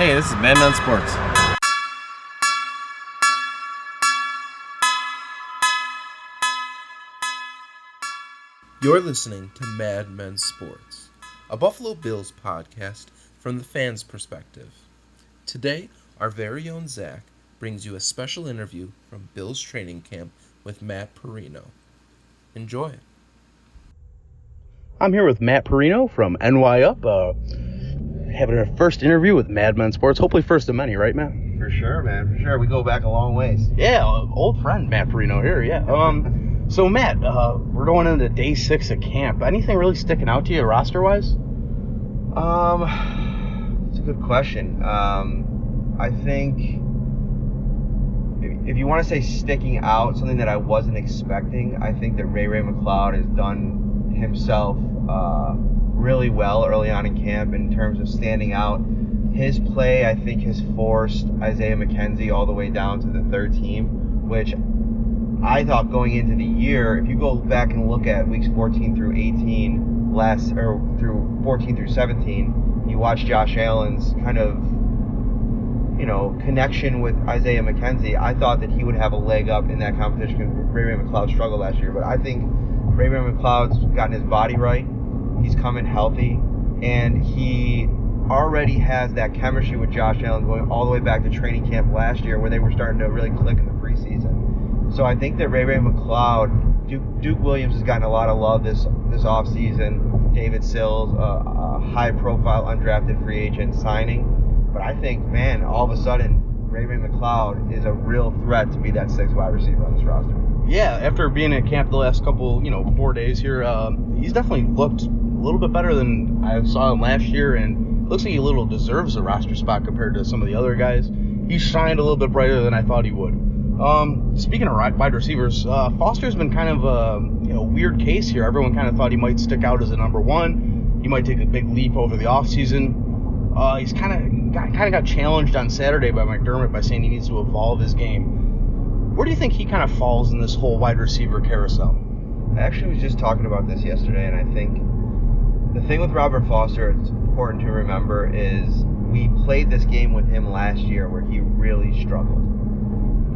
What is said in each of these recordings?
Hey, this is Madmensports. You're listening to Madmensports, a Buffalo Bills podcast from the fans' perspective. Today, our very own Zack brings you a special interview from Bills training camp with Matt Parrino. Enjoy. I'm here with Matt Parrino from NY Up, having our first interview with Madmensports. Hopefully first of many, right, Matt? For sure, man. For sure. We go back a long ways. Yeah, old friend Matt Parrino here, yeah. So, Matt, we're going into day 6 of camp. Anything really sticking out to you roster-wise? It's a good question. I think if you want to say sticking out, something that I wasn't expecting, I think that Ray McLeod has done himself really well early on in camp in terms of standing out. His play, I think, has forced Isaiah McKenzie all the way down to the third team, which I thought going into the year, if you go back and look at weeks 14 through 18 through 14 through 17, you watch Josh Allen's kind of, connection with Isaiah McKenzie. I thought that he would have a leg up in that competition because Ray McLeod struggled last year. But I think Ray McLeod's gotten his body right. He's coming healthy, and he already has that chemistry with Josh Allen going all the way back to training camp last year where they were starting to really click in the preseason. So I think that Ray McLeod, Duke Williams has gotten a lot of love this offseason. David Sills, a high-profile undrafted free agent signing. But I think, man, all of a sudden, Ray McLeod is a real threat to be that sixth wide receiver on this roster. Yeah, after being at camp the last couple, 4 days here, he's definitely looked a little bit better than I saw him last year, and looks like he a little deserves a roster spot compared to some of the other guys. He shined a little bit brighter than I thought he would. Speaking of wide receivers, Foster's been kind of a weird case here. Everyone kind of thought he might stick out as a number one. He might take a big leap over the offseason. He's kind of got challenged on Saturday by McDermott by saying he needs to evolve his game. Where do you think he kind of falls in this whole wide receiver carousel? I actually was just talking about this yesterday, and I think the thing with Robert Foster, it's important to remember, is we played this game with him last year where he really struggled.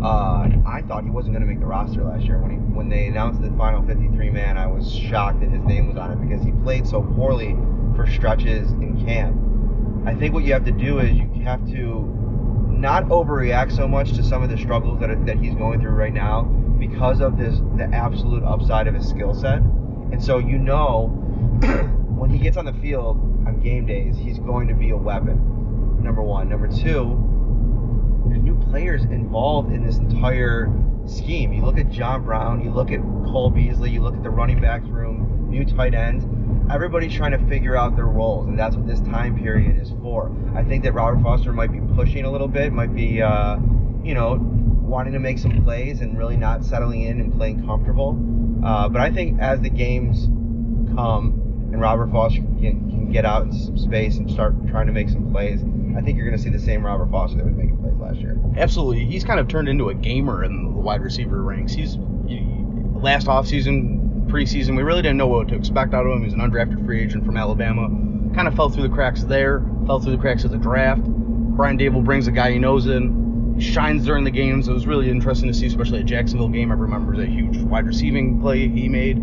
I thought he wasn't going to make the roster last year. When they announced the final 53-man, I was shocked that his name was on it because he played so poorly for stretches in camp. I think what you have to do is you have to not overreact so much to some of the struggles that he's going through right now because of the absolute upside of his skill set. And so when he gets on the field on game days, he's going to be a weapon, number one. Number two, there's new players involved in this entire scheme. You look at John Brown, you look at Cole Beasley, you look at the running backs room, new tight ends. Everybody's trying to figure out their roles, and that's what this time period is for. I think that Robert Foster might be pushing a little bit, might be, wanting to make some plays and really not settling in and playing comfortable. But I think as the games come and Robert Foster can get out in some space and start trying to make some plays, I think you're going to see the same Robert Foster that was making plays last year. Absolutely. He's kind of turned into a gamer in the wide receiver ranks. Last offseason, preseason, we really didn't know what to expect out of him. He was an undrafted free agent from Alabama. Kind of fell through the cracks there, fell through the cracks of the draft. Brian Dable brings a guy he knows in, shines during the games. It was really interesting to see, especially at Jacksonville game. I remember the huge wide receiving play he made.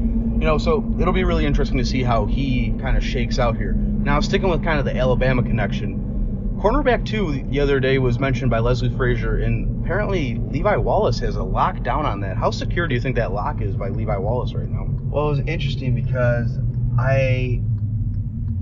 So it'll be really interesting to see how he kind of shakes out here. Now, sticking with kind of the Alabama connection, cornerback 2 the other day was mentioned by Leslie Frazier, and apparently Levi Wallace has a lock down on that. How secure do you think that lock is by Levi Wallace right now? Well, it was interesting because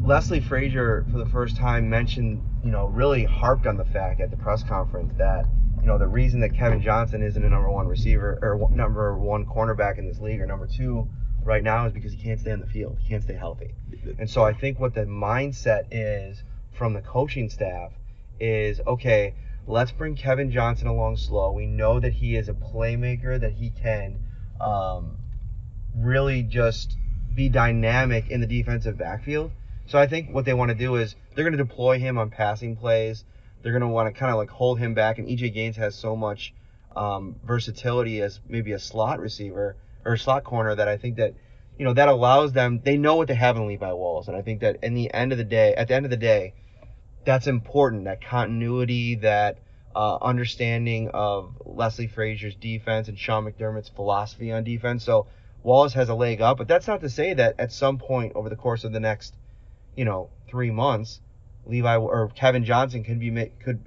Leslie Frazier, for the first time, mentioned, really harped on the fact at the press conference that, the reason that Kevin Johnson isn't a number one receiver or number one cornerback in this league or number two right now is because he can't stay on the field. He can't stay healthy. And so I think what the mindset is from the coaching staff is, okay, let's bring Kevin Johnson along slow. We know that he is a playmaker, that he can really just be dynamic in the defensive backfield. So I think what they want to do is they're going to deploy him on passing plays. They're going to want to kind of like hold him back. And E.J. Gaines has so much versatility as maybe a slot receiver or slot corner that I think that, that allows them. They know what they have in Levi Wallace. And I think that at the end of the day, that's important, that continuity, that understanding of Leslie Frazier's defense and Sean McDermott's philosophy on defense. So Wallace has a leg up, but that's not to say that at some point over the course of the next, 3 months, Levi or Kevin Johnson could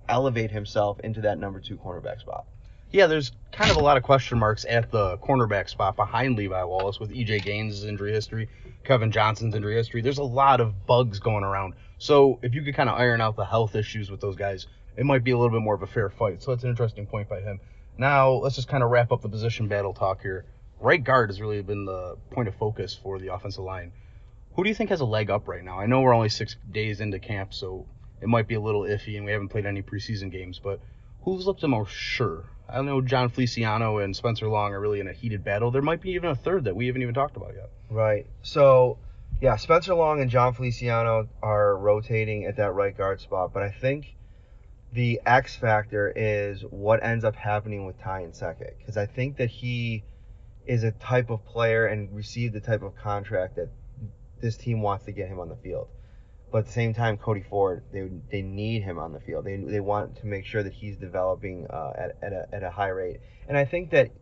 elevate himself into that number 2 cornerback spot. Yeah, there's kind of a lot of question marks at the cornerback spot behind Levi Wallace with E.J. Gaines' injury history, Kevin Johnson's injury history. There's a lot of bugs going around. So if you could kind of iron out the health issues with those guys, it might be a little bit more of a fair fight. So that's an interesting point by him. Now, let's just kind of wrap up the position battle talk here. Right guard has really been the point of focus for the offensive line. Who do you think has a leg up right now? I know we're only 6 days into camp, so it might be a little iffy, and we haven't played any preseason games, but who's looked the most sure? I know John Feliciano and Spencer Long are really in a heated battle. There might be even a third that we haven't even talked about yet. Right. So, yeah, Spencer Long and John Feliciano are rotating at that right guard spot, but I think the X factor is what ends up happening with Ty Nsekhe, because I think that he is a type of player and received the type of contract that this team wants to get him on the field. But at the same time, Cody Ford, they need him on the field. They want to make sure that he's developing at a high rate. And I think that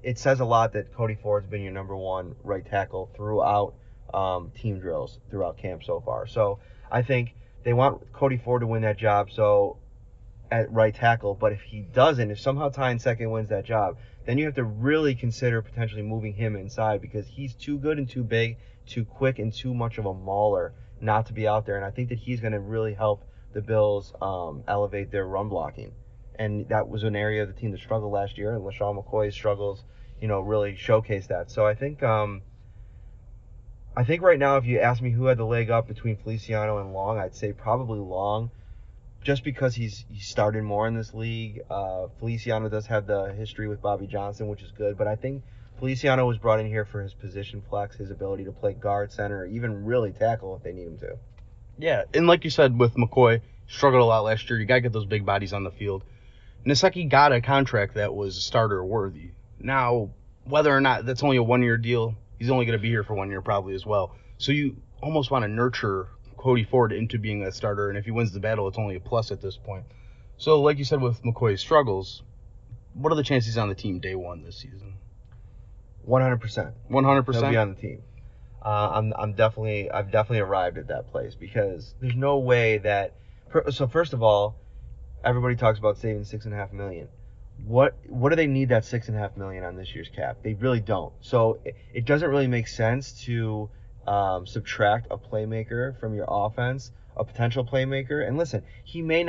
it says a lot that Cody Ford's been your number 1 right tackle throughout team drills, throughout camp so far. So I think they want Cody Ford to win that job at right tackle. But if he doesn't, if somehow Ty Nsekhe wins that job, then you have to really consider potentially moving him inside, because he's too good and too big, too quick, and too much of a mauler not to be out there. And I think that he's going to really help the Bills elevate their run blocking. And that was an area of the team that struggled last year, and LaShawn McCoy's struggles, really showcase that. So I think right now, if you ask me who had the leg up between Feliciano and Long, I'd say probably Long, just because he's started more in this league. Feliciano does have the history with Bobby Johnson, which is good, but I think Feliciano was brought in here for his position flex, his ability to play guard, center, or even really tackle if they need him to. Yeah, and like you said with McCoy, struggled a lot last year. You got to get those big bodies on the field. Nsekhe got a contract that was starter worthy. Now, whether or not that's only a 1-year deal, he's only going to be here for 1 year probably as well. So you almost want to nurture Cody Ford into being a starter, and if he wins the battle, it's only a plus at this point. So like you said with McCoy's struggles, what are the chances he's on the team day 1 this season? 100%. 100%? He'll be on the team. I've definitely arrived at that place, because there's no way that. So first of all, everybody talks about saving $6.5 million. What do they need that $6.5 million on this year's cap? They really don't. So it doesn't really make sense to subtract a playmaker from your offense, a potential playmaker. And listen, he may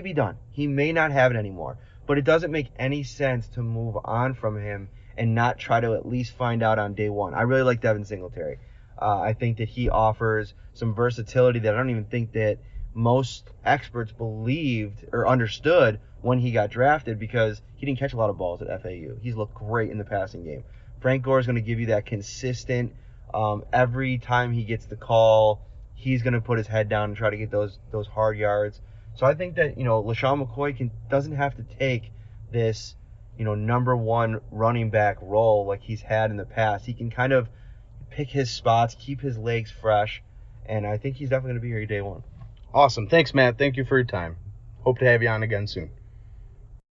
be done. He may not have it anymore. But it doesn't make any sense to move on from him and not try to at least find out on day 1. I really like Devin Singletary. I think that he offers some versatility that I don't even think that most experts believed or understood when he got drafted, because he didn't catch a lot of balls at FAU. He's looked great in the passing game. Frank Gore is going to give you that consistent, every time he gets the call, he's going to put his head down and try to get those hard yards. So I think that, LaShawn McCoy doesn't have to take this, number 1 running back role like he's had in the past. He can kind of pick his spots, keep his legs fresh, and I think he's definitely going to be here day 1. Awesome. Thanks, Matt. Thank you for your time. Hope to have you on again soon.